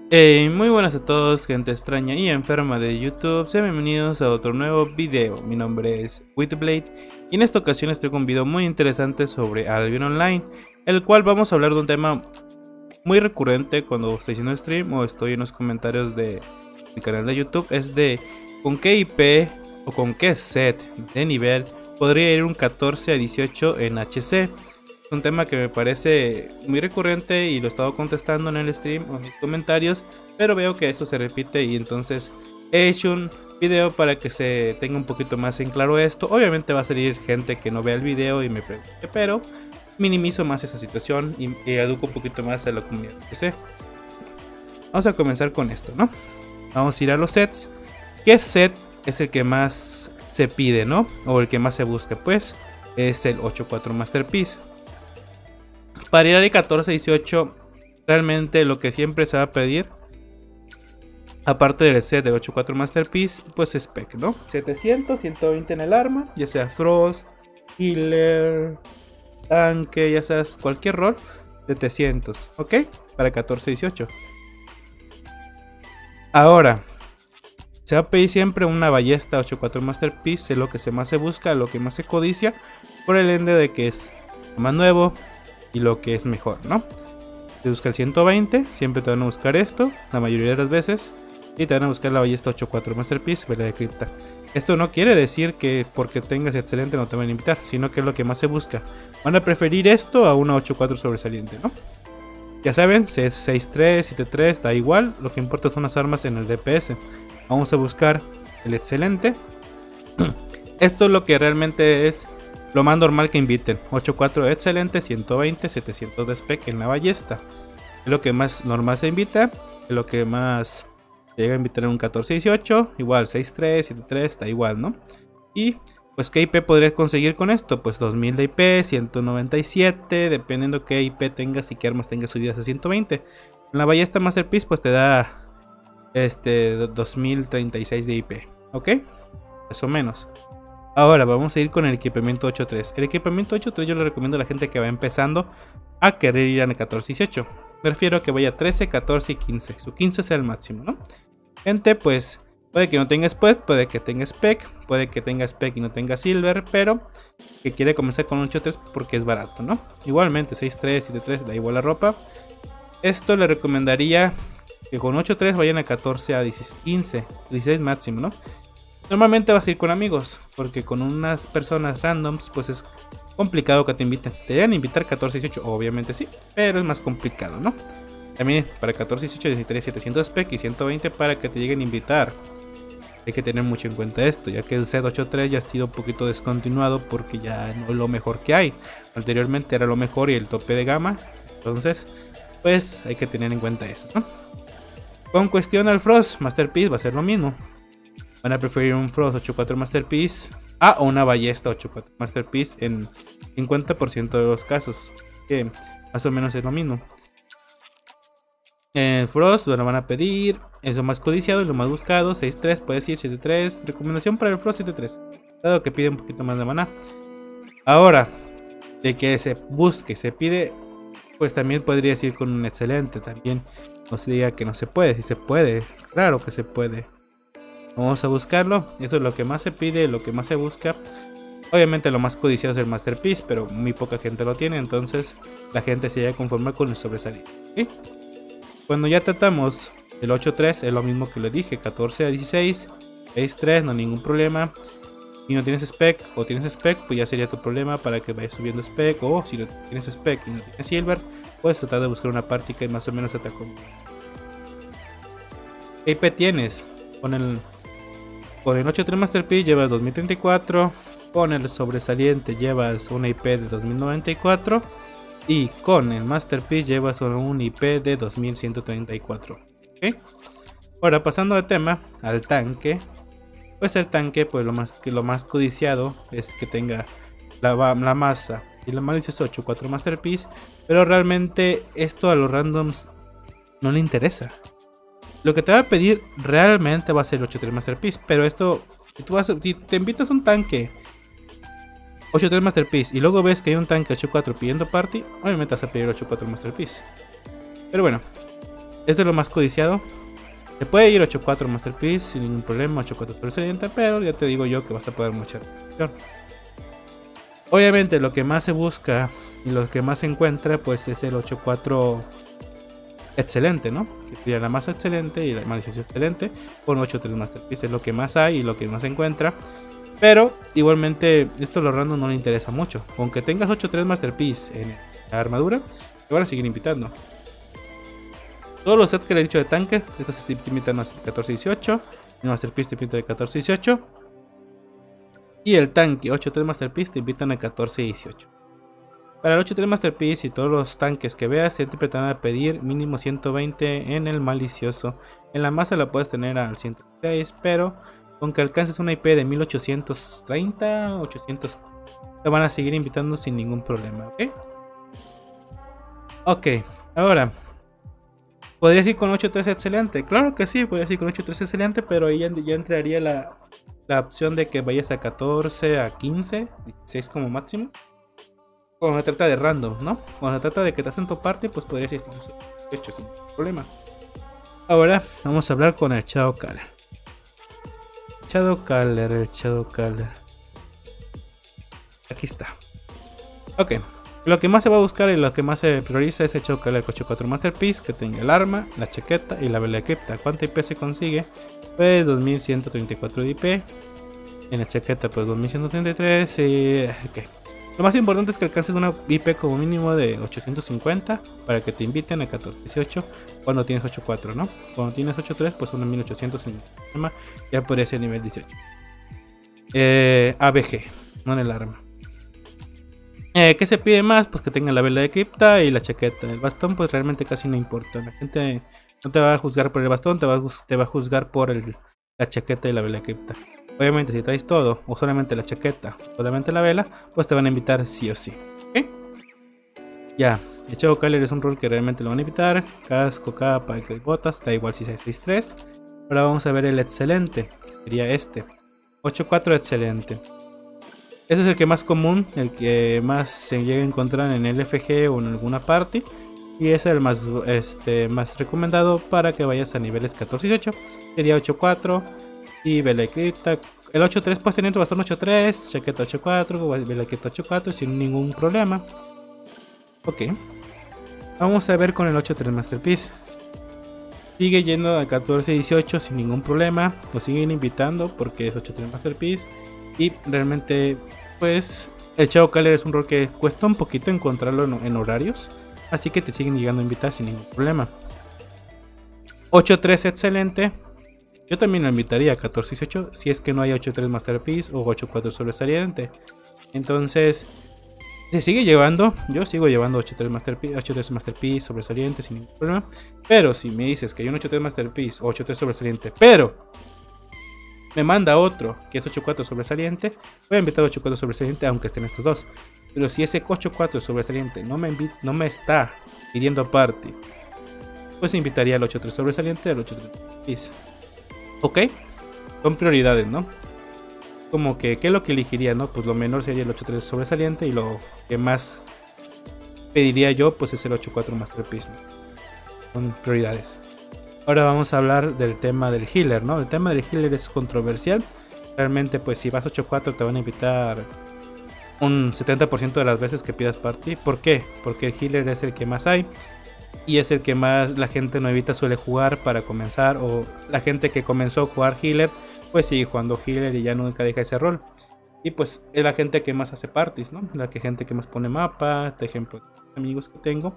Muy buenas a todos, gente extraña y enferma de YouTube. Sean bienvenidos a otro nuevo video. Mi nombre es Witblade y en esta ocasión estoy con un video muy interesante sobre Albion Online, el cual vamos a hablar de un tema muy recurrente cuando estoy haciendo stream o estoy en los comentarios de mi canal de YouTube. Es de con qué IP o con qué set de nivel podría ir un 14 a 18 en HC. Es un tema que me parece muy recurrente y lo he estado contestando en el stream o en mis comentarios, pero veo que eso se repite y entonces he hecho un video para que se tenga un poquito más en claro esto. Obviamente va a salir gente que no vea el video y me pregunte, pero minimizo más esa situación y educo un poquito más a la comunidad que sé. Vamos a comenzar con esto, ¿no? Vamos a ir a los sets. ¿Qué set es el que más se pide, no? O el que más se busca, pues es el 8-4 Masterpiece. Para ir al 14-18, realmente lo que siempre se va a pedir, aparte del set del 8-4 Masterpiece, pues es spec, ¿no? 700, 120 en el arma, ya sea Frost, Healer, tanque, ya seas cualquier rol, 700, ¿ok? Para 14-18. Ahora, se va a pedir siempre una ballesta 8-4 Masterpiece, es lo que más se busca, lo que más se codicia, por el ende de que es más nuevo y lo que es mejor, ¿no? Se busca el 120, siempre te van a buscar esto, la mayoría de las veces, y te van a buscar la ballesta 8-4 Masterpiece, vela de cripta. Esto no quiere decir que porque tengas excelente no te van a invitar, sino que es lo que más se busca. Van a preferir esto a una 8-4 sobresaliente, ¿no? Ya saben, 6-3, 7-3, da igual, lo que importa son las armas en el DPS. Vamos a buscar el excelente. Esto es lo que realmente es lo más normal que inviten. 8-4 excelente, 120, 700 de spec en la ballesta. Es lo que más normal se invita. Es lo que más llega a invitar en un 14-18. Igual 6-3, 7-3, da igual, ¿no? Y pues ¿qué IP podrías conseguir con esto? Pues 2000 de IP, 197, dependiendo qué IP tengas y qué armas tengas subidas a 120. En la ballesta Masterpiece pues te da 2036 de IP, ¿ok? Más o menos. Ahora vamos a ir con el equipamiento 8-3. El equipamiento 8-3 yo le recomiendo a la gente que va empezando a querer ir a 14-18. Me refiero a que vaya 13, 14 y 15. Su 15 sea el máximo, ¿no? Gente, pues puede que no tenga spec, puede que tenga spec, puede que tenga spec y no tenga silver, pero que quiere comenzar con 8-3 porque es barato, ¿no? Igualmente 6-3, 7-3, da igual la ropa. Esto le recomendaría que con 8-3 vayan a 14 a 15, 16 máximo, ¿no? Normalmente vas a ir con amigos, porque con unas personas randoms pues es complicado que te inviten. Te deben invitar 14-18, obviamente sí, pero es más complicado, ¿no? También para 14-18 necesitarías 700 spec y 120 para que te lleguen a invitar. Hay que tener mucho en cuenta esto, ya que el set 8-3 ya ha sido un poquito descontinuado porque ya no es lo mejor que hay. Anteriormente era lo mejor y el tope de gama, entonces pues hay que tener en cuenta eso, ¿no? Con cuestión al Frost Masterpiece va a ser lo mismo. Van a preferir un Frost 8-4 Masterpiece a una ballesta 8-4 Masterpiece en 50% de los casos, que más o menos es lo mismo. Frost lo van a pedir, es lo más codiciado y lo más buscado, 6-3, puede decir 7-3, recomendación para el Frost 7-3, dado que pide un poquito más de maná. Ahora, de que se busque, se pide, pues también podría decir con un excelente, también no se diga que no se puede, si se puede, claro que se puede. Vamos a buscarlo, eso es lo que más se pide, lo que más se busca. Obviamente lo más codiciado es el Masterpiece, pero muy poca gente lo tiene, entonces la gente se llega a conformar con el sobresaliente, ¿sí? Cuando ya tratamos el 8-3 es lo mismo que le dije, 14 a 16, 6-3, no hay ningún problema. Si no tienes spec o tienes spec, pues ya sería tu problema para que vayas subiendo spec, o si no tienes spec y no tienes silver, puedes tratar de buscar una party que más o menos se te acomode. ¿Qué IP tienes? Con el 8-3 Masterpiece llevas 2034, con el sobresaliente llevas una IP de 2094 y con el Masterpiece llevas un IP de 2134. ¿Okay? Ahora pasando de tema al tanque, pues el tanque pues lo más codiciado es que tenga la masa y la malicia es 8-4 Masterpiece, pero realmente esto a los randoms no le interesa. Lo que te va a pedir realmente va a ser el 8-3 Masterpiece. Pero esto, si te invitas un tanque 8-3 Masterpiece y luego ves que hay un tanque 8-4 pidiendo party, obviamente vas a pedir 8-4 Masterpiece. Pero bueno, es de lo más codiciado. Se puede ir 8-4 Masterpiece sin ningún problema, 8-4 sobresaliente, pero ya te digo yo que vas a poder mucha repetición. Obviamente lo que más se busca y lo que más se encuentra pues es el 8-4 excelente, ¿no? Que sería la más excelente y la malicioso excelente con 8-3 Masterpiece. Es lo que más hay y lo que más se encuentra. Pero igualmente esto a los random no le interesa mucho. Aunque tengas 8-3 Masterpiece en la armadura, te van a seguir invitando. Todos los sets que le he dicho de tanque, estos se invitan a 14-18. El Masterpiece te invita de 14-18. Y el tanque 8-3 Masterpiece te invitan a 14-18. Para el 8-3 Masterpiece y todos los tanques que veas, siempre te van a pedir mínimo 120 en el malicioso. En la masa la puedes tener al 106, pero aunque alcances una IP de 1830, 800, te van a seguir invitando sin ningún problema, ¿ok? Ok, ahora, ¿podrías ir con 8-3 excelente? Claro que sí, podrías ir con 8-3 excelente, pero ahí ya entraría la opción de que vayas a 14, a 15, 16 como máximo. Cuando se trata de random, ¿no? Cuando se trata de que te hacen tu party, pues podrías ir incluso 18 sin problema. Ahora vamos a hablar con el Shadowcaller. El Shadowcaller. Aquí está. Ok. Lo que más se va a buscar y lo que más se prioriza es el Shadowcaller 8-4 Masterpiece, que tenga el arma, la chaqueta y la vela de cripta. ¿Cuánta IP se consigue? Pues 2134 de IP. En la chaqueta pues 2133 y... ok. Lo más importante es que alcances una IP como mínimo de 850 para que te inviten a 14-18 cuando tienes 8-4, ¿no? Cuando tienes 8-3 pues una 1800 sin problema, ya podría ser nivel 18. ABG, no en el arma. ¿Qué se pide más? Pues que tenga la vela de cripta y la chaqueta. El bastón pues realmente casi no importa. La gente no te va a juzgar por el bastón, te va a juzgar por la chaqueta y la vela de cripta. Obviamente si traes todo, o solamente la chaqueta, o solamente la vela, pues te van a invitar sí o sí. ¿Ok? Ya, el Shadowcaller es un rol que realmente lo van a invitar. Casco, capa y botas, da igual si es 6-3. Ahora vamos a ver el excelente, sería este. 8-4 excelente. Ese es el que más común, el que más se llega a encontrar en el FG o en alguna party. Y es el más recomendado para que vayas a niveles 14-18. Sería 8-4. Y vela de cripta. El 8-3 puedes tener tu bastón 8-3, chaqueta 8-4, vela de cripta 8-4 sin ningún problema. Ok. Vamos a ver con el 8-3 Masterpiece. Sigue yendo a 14-18 sin ningún problema. Lo siguen invitando porque es 8-3 Masterpiece. Y realmente, pues, el Shadowcaller es un rol que cuesta un poquito encontrarlo en horarios. Así que te siguen llegando a invitar sin ningún problema. 8-3 excelente. Yo también lo invitaría a 14-18 si es que no hay 8-3 Masterpiece o 8-4 sobresaliente. Entonces, se sigue llevando. Yo sigo llevando 8-3 Masterpiece sobresaliente sin ningún problema. Pero si me dices que hay un 8-3 Masterpiece o 8-3 sobresaliente, pero me manda otro que es 8-4 sobresaliente, voy a invitar a 8-4 sobresaliente aunque estén estos dos. Pero si ese 8-4 sobresaliente no me está pidiendo party, pues invitaría al 8-3 sobresaliente al 8-3 Masterpiece. Ok, son prioridades, ¿no? Como que, ¿qué es lo que elegiría, no? Pues lo menor sería el 8-3 sobresaliente y lo que más pediría yo, pues es el 8-4 Masterpiece, ¿no? Son prioridades. Ahora vamos a hablar del tema del healer, ¿no? El tema del healer es controversial. Realmente, pues si vas 8-4 te van a invitar un 70% de las veces que pidas party. ¿Por qué? Porque el healer es el que más hay. Y es el que más la gente nuevita suele jugar para comenzar. O la gente que comenzó a jugar healer, pues sigue jugando healer y ya nunca deja ese rol. Y pues es la gente que más hace parties, ¿no? La gente que más pone mapa. Este ejemplo de amigos que tengo.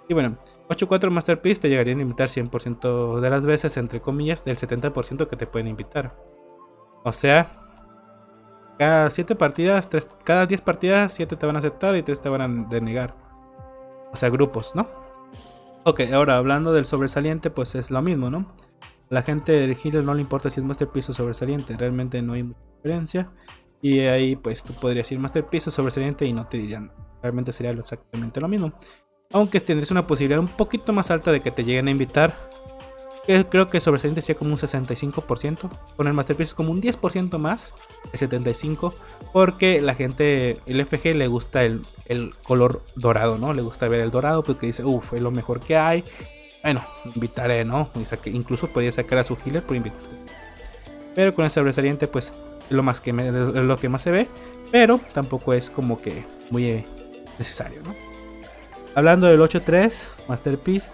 Y bueno, 8-4 Masterpiece te llegarían a invitar 100% de las veces, entre comillas, del 70% que te pueden invitar. O sea, cada 7 partidas, cada 10 partidas, 7 te van a aceptar y 3 te van a denegar. O sea, grupos, ¿no? Ok, ahora hablando del sobresaliente, pues es lo mismo, ¿no? La gente del healer no le importa si es Masterpiece o sobresaliente, realmente no hay mucha diferencia. Y ahí pues tú podrías ir Masterpiece o sobresaliente y no te dirían, realmente sería exactamente lo mismo. Aunque tendrías una posibilidad un poquito más alta de que te lleguen a invitar. Creo que sobresaliente sea como un 65%. Con el Masterpiece es como un 10% más. El 75%. Porque la gente, el FG le gusta el color dorado, ¿no? Le gusta ver el dorado porque dice, uff, es lo mejor que hay. bueno, invitaré, ¿no? Incluso podría sacar a su healer por invitar. Pero con el sobresaliente pues es lo que más se ve. Pero tampoco es como que muy necesario, ¿no? Hablando del 8-3 Masterpiece,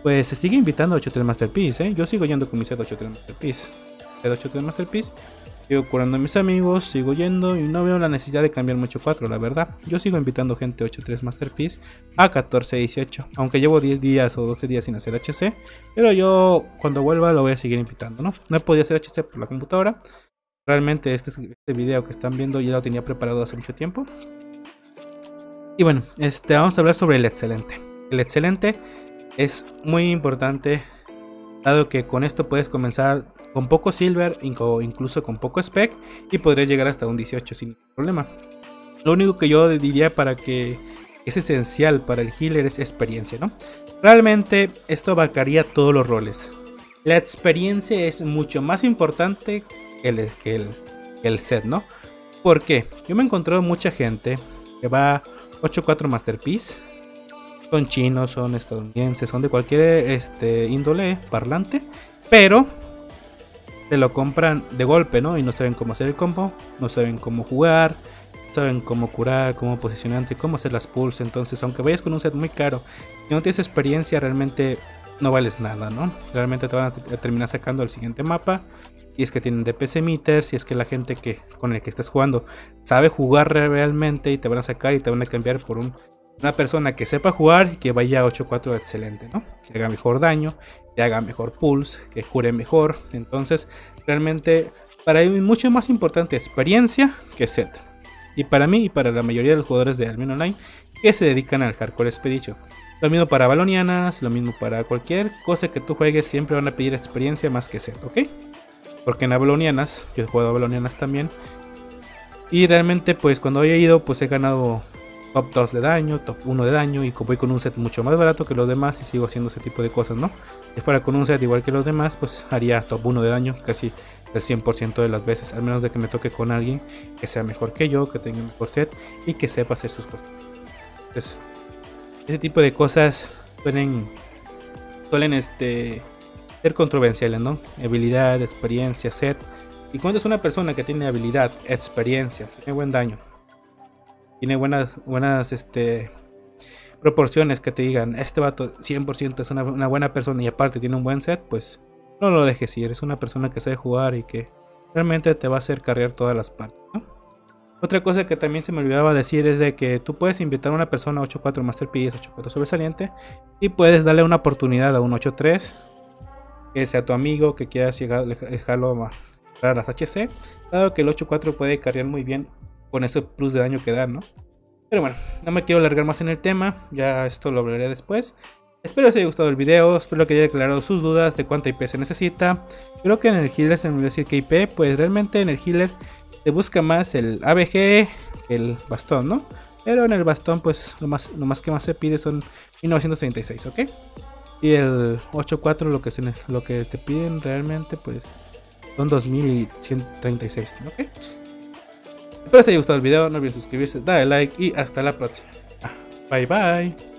pues se sigue invitando a 8-3 Masterpiece, ¿eh? Yo sigo yendo con mi set 8-3 Masterpiece. Set 8-3 Masterpiece. Sigo curando a mis amigos, sigo yendo y no veo la necesidad de cambiar mucho 4, la verdad. Yo sigo invitando gente 8-3 Masterpiece a 14-18. Aunque llevo 10 días o 12 días sin hacer HC. Pero yo cuando vuelva lo voy a seguir invitando, ¿no? No he podido hacer HC por la computadora. Realmente este video que están viendo ya lo tenía preparado hace mucho tiempo. Y bueno, vamos a hablar sobre el excelente. El excelente es muy importante, dado que con esto puedes comenzar con poco silver, incluso con poco spec, y podrías llegar hasta un 18 sin problema. Lo único que yo diría para que es esencial para el healer es experiencia, ¿no? Realmente esto abarcaría todos los roles. La experiencia es mucho más importante que el set, ¿no? ¿Por qué? Yo me he encontrado mucha gente que va 8-4 Masterpiece. Son chinos, son estadounidenses, son de cualquier índole parlante, pero te lo compran de golpe, ¿no? Y no saben cómo hacer el combo, no saben cómo jugar, no saben cómo curar, cómo posicionarte, cómo hacer las pulls. Entonces, aunque vayas con un set muy caro y no tienes experiencia, realmente no vales nada, ¿no? Realmente te van a terminar sacando al siguiente mapa. Y es que tienen DPS meter, si es que la gente con el que estás jugando sabe jugar realmente, y te van a sacar y te van a cambiar por una persona que sepa jugar y que vaya 8-4 excelente, ¿no? Que haga mejor daño, que haga mejor pulse, que cure mejor. Entonces, realmente para mí es mucho más importante experiencia que set. Y para mí y para la mayoría de los jugadores de Albion Online que se dedican al Hardcore Expedition. Lo mismo para Balonianas, lo mismo para cualquier cosa que tú juegues, siempre van a pedir experiencia más que set, ¿ok? Porque en Avalonianas, yo he jugado a Avalonianas también. Y realmente pues cuando he ido pues he ganado top 2 de daño, top 1 de daño. Y voy con un set mucho más barato que los demás y sigo haciendo ese tipo de cosas, ¿no? Si fuera con un set igual que los demás pues haría top 1 de daño casi el 100% de las veces. Al menos de que me toque con alguien que sea mejor que yo, que tenga un mejor set y que sepa hacer sus cosas. Entonces, ese tipo de cosas suelen ser controversiales, ¿no? Habilidad, experiencia, set. Y cuando es una persona que tiene habilidad, experiencia, tiene buen daño, tiene buenas proporciones, que te digan este vato 100% es una buena persona y aparte tiene un buen set, pues no lo dejes ir. Es una persona que sabe jugar y que realmente te va a hacer carrear todas las partes, ¿no? Otra cosa que también se me olvidaba decir es de que tú puedes invitar a una persona a 8-4 Masterpiece, 8-4 sobresaliente, y puedes darle una oportunidad a un 8-3 que sea tu amigo, que quieras dejarlo a las HC, dado que el 8-4 puede carrear muy bien con ese plus de daño que da, ¿no? Pero bueno, no me quiero alargar más en el tema, ya esto lo hablaré después. Espero que os haya gustado el video, espero que haya aclarado sus dudas de cuánta IP se necesita. Creo que en el healer se me olvidó decir que IP, pues realmente en el healer te busca más el ABG que el bastón, ¿no? Pero en el bastón pues lo más que más se pide son 1936, ¿ok? Y el 8-4 lo que te piden realmente pues son 2136, ¿ok? Espero que os haya gustado el video, no olviden suscribirse, darle like y hasta la próxima. Bye bye.